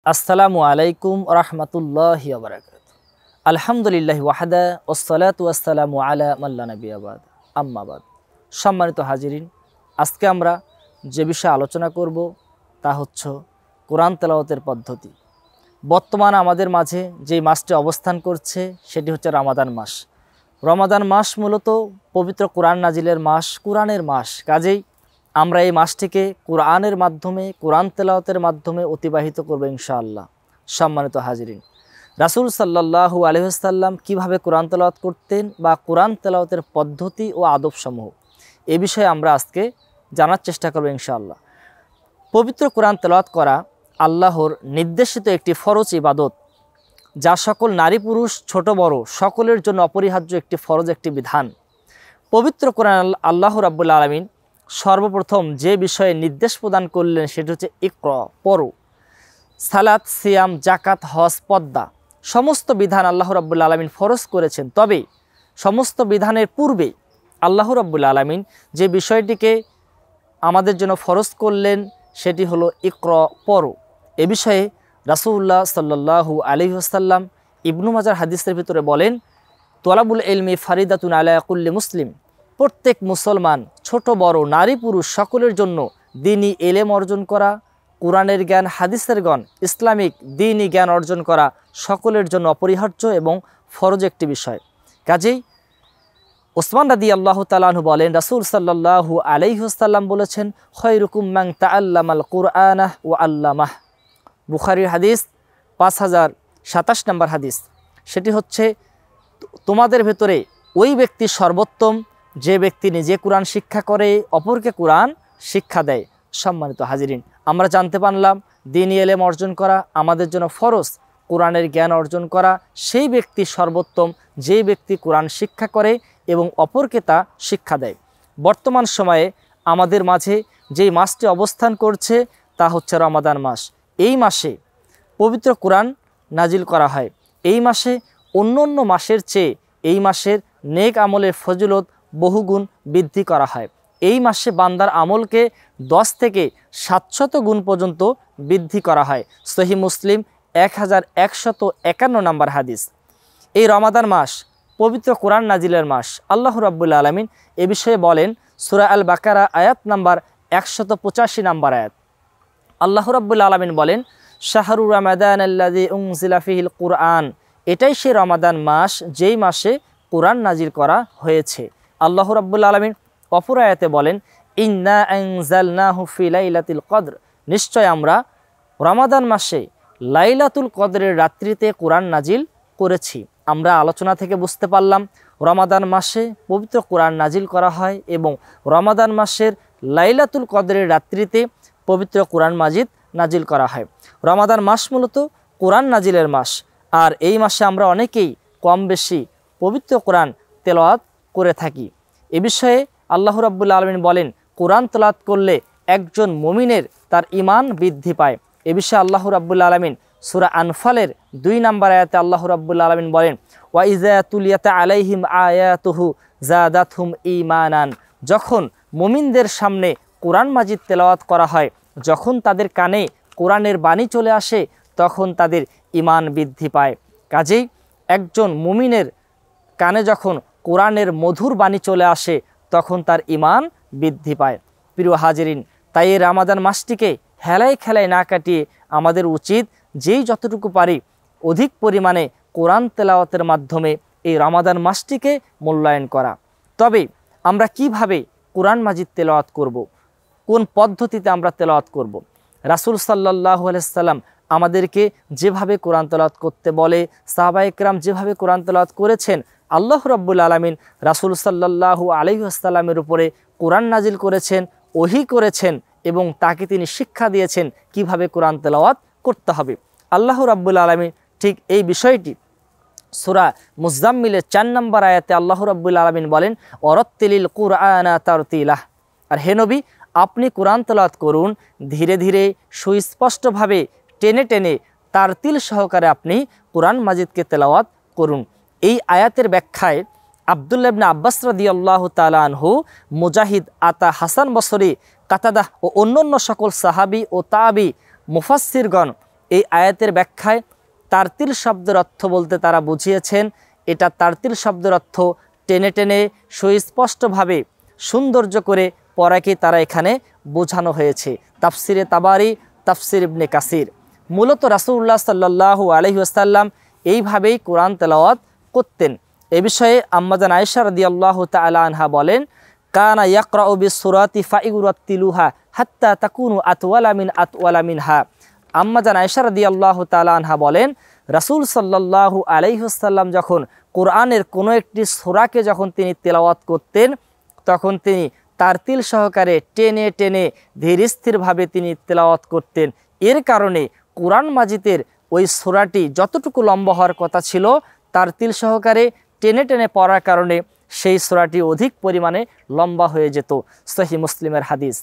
আসসালামু আলাইকুম রহমতুল্লাহি ওয়া বারাকাতুহু। আলহামদুলিল্লাহি ওয়াহদা ওয়াসসালাতু ওয়াসসালামু আলা মান লা নাবিয়্যা বা'দ, আম্মা বা'দ। সম্মানিত হাজিরিন, আজকে আমরা যে বিষয়ে আলোচনা করব তা হচ্ছে কোরআন তেলাওয়াতের পদ্ধতি। বর্তমানে আমাদের মাঝে যে মাসটি অবস্থান করছে সেটি হচ্ছে রমাদান মাস। রমাদান মাস মূলত পবিত্র কোরআন নাজিলের মাস, কোরআনের মাস। কাজেই আমরা এই মাসটিকে কোরআনের মাধ্যমে, কোরআন তেলাওয়াতের মাধ্যমে অতিবাহিত করব ইনশাআল্লাহ। সম্মানিত হাজিরিন, রাসূল সাল্লাল্লাহু আলাইহি ওয়াসাল্লাম কীভাবে কোরআন তেলাওয়াত করতেন বা কোরআন তেলাওয়াতের পদ্ধতি ও আদবসমূহ, এ বিষয়ে আমরা আজকে জানার চেষ্টা করব ইনশাআল্লাহ। পবিত্র কোরআন তেলাওয়াত করা আল্লাহর নির্দেশিত একটি ফরজ ইবাদত, যা সকল নারী পুরুষ ছোট বড় সকলের জন্য অপরিহার্য একটি ফরজ, একটি বিধান। পবিত্র কোরআন আল্লাহ রাব্বুল আলামিন সর্বপ্রথম যে বিষয়ে নির্দেশ প্রদান করলেন সেটি হচ্ছে ইকরা, পড়ো। সালাত, সিয়াম, জাকাত, হজ, পর্দা সমস্ত বিধান আল্লাহ রাব্বুল আলামিন ফরজ করেছেন। তবে সমস্ত বিধানের পূর্বে আল্লাহ রাব্বুল আলামিন যে বিষয়টিকে আমাদের জন্য ফরজ করলেন সেটি হলো ইকরা, পড়ো। এ বিষয়ে রাসূলুল্লাহ সাল্লাল্লাহু আলাইহি ওয়াসাল্লাম ইবনু মাজার হাদিসের ভিতরে বলেন, তলাবুল ইলমি ফারিদাতুন আলা কুল্লি মুসলিম, প্রত্যেক মুসলমান ছোট বড় নারী পুরুষ সকলের জন্য দ্বীনি এলেম অর্জন করা, কোরআনের জ্ঞান, হাদিসের জ্ঞান, ইসলামিক দ্বীনি জ্ঞান অর্জন করা সকলের জন্য অপরিহার্য এবং ফরজ একটি বিষয়। কাজেই ওসমান রাদিয়াল্লাহু তাআলা আনহু বলেন, রাসূল সাল্লাল্লাহু আলাইহি ওয়াসাল্লাম বলেছেন, খায়রুকুম মান তাআল্লামাল কুরআনা ওয়া আল্লামাহ। বুখারীর হাদিস 5027 নম্বর হাদিস। সেটি হচ্ছে, তোমাদের ভেতরে ওই ব্যক্তি সর্বোত্তম যে ব্যক্তি নিজে কোরআন শিক্ষা করে, অপরকে কোরআন শিক্ষা দেয়। সম্মানিত হাজিরিন, আমরা জানতে পারলাম দ্বীনি ইলম অর্জন করা আমাদের জন্য ফরজ, কোরআনের জ্ঞান অর্জন করা সেই ব্যক্তি সর্বোত্তম যে ব্যক্তি কোরআন শিক্ষা করে এবং অপরকে তা শিক্ষা দেয়। বর্তমান সময়ে আমাদের মাঝে যেই মাসটি অবস্থান করছে তা হচ্ছে রমাদান মাস। এই মাসে পবিত্র কোরআন নাজিল করা হয়। এই মাসে অন্য অন্য মাসের চেয়ে এই মাসের নেক আমলের ফজিলত বহুগুণ বৃদ্ধি করা হয়। এই মাসে বান্দার আমলকে 10 থেকে 700 গুণ পর্যন্ত বৃদ্ধি করা হয়। সহিহ মুসলিম 1151 নম্বর হাদিস। এই রমাদান মাস পবিত্র কোরআন নাজিলের মাস। আল্লাহ রাব্বুল আলামিন এ বিষয়ে বলেন, সূরা আল বাকারা আয়াত নাম্বার 185 নম্বর আয়াত। আল্লাহ রাব্বুল আলামিন বলেন, শাহরু রমাদান আল্লাযী উনজিলা ফীহিল কুরআন, এটাই সেই রমাদান মাস যেই মাসে কোরআন নাজিল করা হয়েছে। আল্লাহ রাব্বুল আলামিন অপর আয়াতে বলেন, ইন্না আনজালনাহু ফি লাইলাতুল কদর, নিশ্চয় আমরা রমাদান মাসে লাইলাতুল কদরের রাত্রিতে কোরআন নাজিল করেছি। আমরা আলোচনা থেকে বুঝতে পারলাম রমাদান মাসে পবিত্র কোরআন নাজিল করা হয় এবং রমাদান মাসের লাইলাতুল কদরের রাত্রিতে পবিত্র কোরআন মাজিদ নাজিল করা হয়। রমাদান মাস মূলত কোরআন নাজিলের মাস, আর এই মাসে আমরা অনেকেই কম বেশি পবিত্র কোরআন তেলাওয়াত করে থাকি। এ বিষয়ে আল্লাহ রাব্বুল আলামিন বলেন, কোরআন তেলাওয়াত করলে একজন মুমিনের তার ঈমান বৃদ্ধি পায়। এ বিষয়ে আল্লাহ রাব্বুল আলামিন সূরা আনফালের 2 নম্বর আয়াতে আল্লাহ রাব্বুল আলামিন বলেন, ওয়া ইযা তুলিয়াত আলাইহিম আয়াতুহু যাদাতহুম ঈমানান, যখন মুমিনদের সামনে কোরআন মাজিদ তেলাওয়াত করা হয়, যখন তাদের কানে কোরআনের বাণী চলে আসে তখন তাদের ঈমান বৃদ্ধি পায়। কাজেই একজন মুমিনের কানে যখন কোরআনের মধুর বাণী চলে আসে তখন তার ঈমান বৃদ্ধি পায়। প্রিয় হাজিরিন, তাই এই রমাদান মাসটিকে হেলায় খেলায় না কাটিয়ে আমাদের উচিত যেই যতটুকু পারি অধিক পরিমাণে কোরআন তেলাওয়াতের মাধ্যমে এই রমাদান মাসটিকে মূল্যায়ন করা। তবে আমরা কিভাবে কোরআন মাজিদ তেলাওয়াত করব, কোন পদ্ধতিতে আমরা তেলাওয়াত করব? রাসূল সাল্লাল্লাহু আলাইহি ওয়াসাল্লাম আমাদেরকে যেভাবে কোরআন তেলাওয়াত করতে বলে, সাহাবায়ে কেরাম যেভাবে কোরআন তেলাওয়াত করেছেন, আল্লাহ রাব্বুল আলামিন রাসূল সাল্লাল্লাহু আলাইহি ওয়াসাল্লামের উপরে কোরআন নাজিল করেছেন, ওহী করেছেন এবং তাকে তিনি শিক্ষা দিয়েছেন কিভাবে কোরআন তেলাওয়াত করতে হবে। আল্লাহ রাব্বুল আলামিন ঠিক এই বিষয়টি সূরা মুজাম্মিলের 4 নম্বর আয়াতে আল্লাহ রাব্বুল আলামিন বলেন, ওয়ারাত্তিলিল কুরআনা তারতিলাহ, আর হে নবী আপনি কোরআন তেলাওয়াত করুন ধীরে ধীরে, সুস্পষ্টভাবে, টেনে টেনে, তারতিল সহকারে আপনি কোরআন মাজিদকে তেলাওয়াত করুন। এই আয়াতের ব্যাখ্যায় আব্দুল্লাহ ইবনে আব্বাস রাদিয়াল্লাহু তাআলা আনহু, মুজাহিদ, আতা, হাসান বসরি, কাতাদা ও অন্যান্য সকল সাহাবী ও তাবি মুফাসসিরগণ এই আয়াতের ব্যাখ্যায় তারতিল শব্দের অর্থ বলতে তারা বুঝিয়েছেন, এটা তারতিল শব্দের অর্থ টেনে টেনে সুস্পষ্টভাবে সৌন্দর্য করে পড়াকে তারা এখানে বোঝানো হয়েছে। তাফসিরে তাবারি, তাফসির ইবনে কাসির। মূলত রাসূলুল্লাহ সাল্লাল্লাহু আলাইহি ওয়াসাল্লাম এইভাবেই কোরআন তেলাওয়াত করতেন। এ বিষয়ে আম্মাজান আয়েশা রাদিয়াল্লাহু তাআলা আনহা বলেন, কানা ইয়াকরাউ বিসসূরাতি ফায়ুরাত্তিলুহা হাত্তা তাকুনু আতওয়ালা মিনহা। আম্মাজান আয়েশা রাদিয়াল্লাহু তাআলা আনহা বলেন, রাসূল সাল্লাল্লাহু আলাইহি ওয়াসাল্লাম যখন কোরআনের কোনো একটি সূরাকে যখন তিনি তেলাওয়াত করতেন, তখন তিনি তারতিল সহকারে টেনে টেনে ধীর স্থিরভাবে তিনি তেলাওয়াত করতেন। এর কারণে কোরআন মাজিদের ওই সূরাটি যতটুকু লম্বা হওয়ার কথা ছিল, তারতিল সহকারে টেনে টেনে পড়ার কারণে সেই সূরাটি অধিক পরিমাণে লম্বা হয়ে যেত। সহিহ মুসলিমের হাদিস।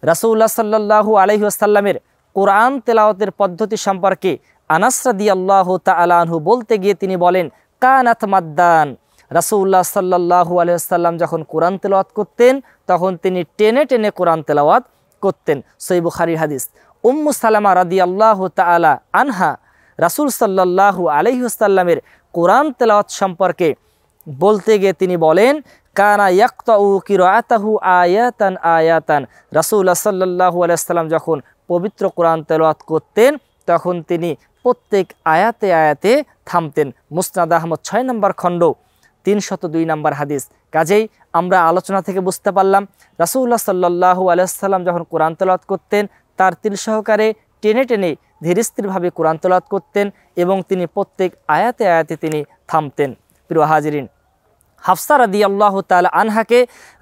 রাসূলুল্লাহ সাল্লাল্লাহু আলাইহি ওয়াসাল্লামের কোরআন তেলাওয়াতের পদ্ধতি সম্পর্কে আনাস রাদিয়াল্লাহু তাআলা আনহু বলতে গিয়ে তিনি বলেন, কানাত মাদ্দান। রাসূলুল্লাহ সাল্লাল্লাহু আলাইহি ওয়াসাল্লাম যখন কোরআন তেলাওয়াত করতেন, তখন তিনি টেনে টেনে কোরআন তেলাওয়াত করতেন। সহিহ বুখারীর হাদিস। উম্মু সালামা রাদিয়াল্লাহু তাআলা আনহা রাসূল সাল্লাল্লাহু আলাইহি ওয়াসাল্লামের কোরআন তেলাওয়াত সম্পর্কে বলতে গিয়ে তিনি বলেন, কানা ইয়াকতাউ কিরাআতাহু আয়াতান আয়াতান। রাসূলুল্লাহ সাল্লাল্লাহু আলাইহি ওয়াসাল্লাম যখন পবিত্র কোরআন তেলাওয়াত করতেন, তখন তিনি প্রত্যেক আয়াতে আয়াতে থামতেন। মুসনাদ আহমদ 6 নম্বর খণ্ড 302 নম্বর হাদিস। কাজেই আমরা আলোচনা থেকে বুঝতে পারলাম, রাসূলুল্লাহ সাল্লাল্লাহু আলাইহি ওয়াসাল্লাম যখন কোরআন তেলাওয়াত করতেন, তারতিল সহকারে টেনে টেনে ধীরস্থিরভাবে কোরআন তেলাওয়াত করতেন এবং তিনি প্রত্যেক আয়াতে আয়াতে তিনি থামতেন। প্রিয় হাজিরিন, হাফসা রাদিয়াল্লাহু তাআলা আনহাকে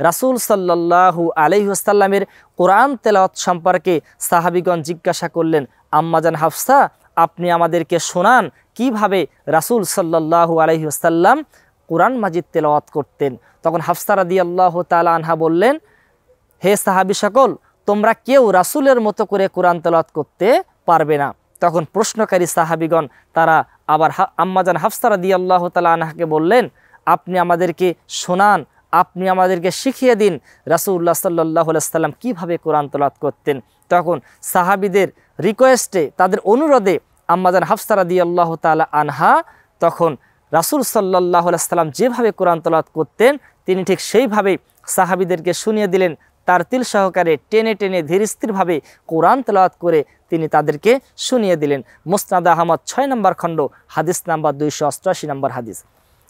রাসূল সাল্লাল্লাহু আলাইহি ওয়াসাল্লামের কোরআন তেলাওয়াত সম্পর্কে সাহাবীগণ জিজ্ঞাসা করলেন, আম্মাজান হাফসা, আপনি আমাদেরকে শোনান কিভাবে রাসূল সাল্লাল্লাহু আলাইহি ওয়াসাল্লাম কোরআন মাজিদ তেলাওয়াত করতেন। তখন হাফসা রাদিয়াল্লাহু তাআলা আনহা বললেন, হে সাহাবী সকল, তোমরা কেউ রাসূলের মতো করে কোরআন তেলাওয়াত করতে পারবে না। তখন প্রশ্নকারী সাহাবীগণ তারা আবার আম্মাজান হাফসা রাদিয়াল্লাহু তাআলা আনহাকে বললেন, আপনি আমাদেরকে শোনান, আপনি আমাদেরকে শিখিয়ে দিন রাসূলুল্লাহ সাল্লাল্লাহু আলাইহি ওয়াসাল্লাম কীভাবে কোরআন তেলাওয়াত করতেন। তখন সাহাবীদের রিকোয়েস্টে, তাদের অনুরোধে আম্মাজান হাফসা রাদিয়াল্লাহু তাআলা আনহা তখন রাসূল সাল্লাল্লাহু আলাইহি ওয়াসাল্লাম যেভাবে কোরআন তেলাওয়াত করতেন, তিনি ঠিক সেইভাবেই সাহাবীদেরকে শুনিয়ে দিলেন। তারতিল সহকারে টেনে টেনে ধীরস্থিরভাবে কোরআন তেলাওয়াত করে তিনি তাদেরকে শুনিয়ে দিলেন। মুসনাদ আহমদ 6 নম্বর খণ্ড হাদিস নাম্বার 288 নম্বর হাদিস।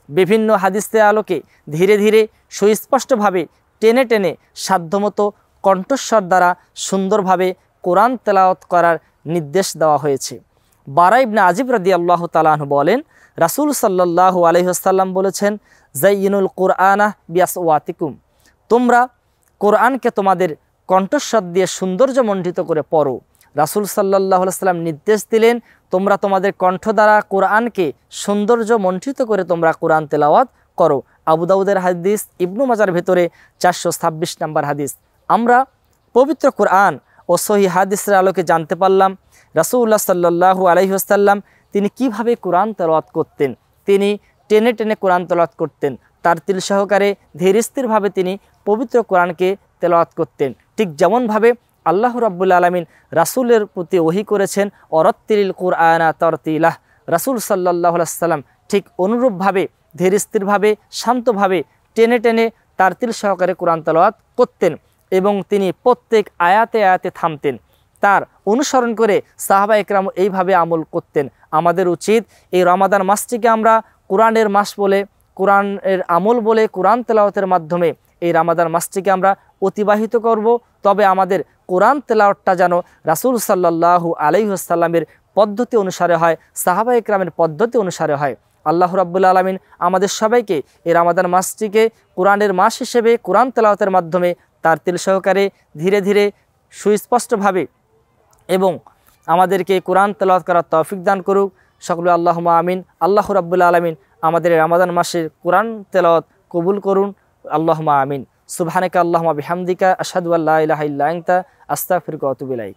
বিভিন্ন হাদিসের আলোকে ধীরে ধীরে সুস্পষ্টভাবে টেনে টেনে সাধ্যমতো কণ্ঠস্বর দ্বারা সুন্দরভাবে কোরআন তেলাওয়াত করার নির্দেশ দেওয়া হয়েছে। বারা ইবনে আজিব রাদিয়াল্লাহু তাআলা আনহু বলেন, রাসূল সাল্লাল্লাহু আলাইহি ওয়াসাল্লাম বলেছেন, যায়িনুল কুরআনা বিআসওয়াতিকুম। তোমরা কোরআনকে তোমাদের কণ্ঠস্বর দিয়ে সৌন্দর্যমণ্ডিত করে পড়ো। রাসূল সাল্লাল্লাহু আলাইহি ওয়াসাল্লাম নির্দেশ দিলেন, তোমরা তোমাদের কণ্ঠ দ্বারা কোরআনকে সৌন্দর্যমণ্ডিত করে তোমরা কোরআন তেলাওয়াত করো। আবু দাউদের হাদিস, ইবনু মাজার ভেতরে 426 নম্বর হাদিস। আমরা পবিত্র কোরআন ও সহিহ হাদিসের আলোকে জানতে পারলাম রাসূলুল্লাহ সাল্লাল্লাহু আলাইহি ওয়াসাল্লাম তিনি কিভাবে কোরআন তেলাওয়াত করতেন। তিনি টেনে টেনে কোরআন তেলাওয়াত করতেন, তারতিল সহকারে ধীরস্থিরভাবে তিনি পবিত্র কোরআনকে তেলাওয়াত করতেন। ঠিক যেমনভাবে আল্লাহ রাব্বুল আলামিন রাসূলের প্রতি ওহী করেছেন, অরাত্তিলিল কুরআনা তারতিলাহ। রাসূল সাল্লাল্লাহু আলাইহি ওয়াসাল্লাম ঠিক অনুরূপভাবে ধীরস্থিরভাবে শান্তভাবে টেনে টেনে তারতিল সহকারে কোরআন তেলাওয়াত করতেন এবং তিনি প্রত্যেক আয়াতে আয়াতে থামতেন। তার অনুসরণ করে সাহাবা একরাম এইভাবে আমল করতেন। আমাদের উচিত এই রমাদান মাসটিকে আমরা কোরআনের মাস বলে, কোরআনের আমল বলে, কোরআন তেলাওয়াতের মাধ্যমে এই রমাদান মাসটিকে আমরা অতিবাহিত করব। তবে আমাদের কোরআন তেলাওয়াতটা যেন রাসূল সাল্লাল্লাহু আলাইহি ওয়াসাল্লামের পদ্ধতি অনুসারে হয়, সাহাবা একরামের পদ্ধতি অনুসারে হয়। আল্লাহ রাব্বুল আলামিন আমাদের সবাইকে এই রমাদান মাসটিকে কোরআনের মাস হিসেবে কোরআন তেলাওয়াতের মাধ্যমে তারতিল সহকারে ধীরে ধীরে সুস্পষ্টভাবে এবং আমাদেরকে কোরআন তেলাওয়াত করার তৌফিক দান করুক। সকলে আল্লাহুম্মা আমিন। আল্লাহ রাব্বুল আলামিন আমাদের রমাদান মাসের কোরআন তেলাওয়াত কবুল করুন। আল্লাহুম্মা আমিন। সুবহানাকা আল্লাহুম্মা বিহামদিকা আশহাদু আল্লা ইলাহা ইল্লা আনতা আস্তাগফিরুকা ওয়া আতুবু ইলাইক।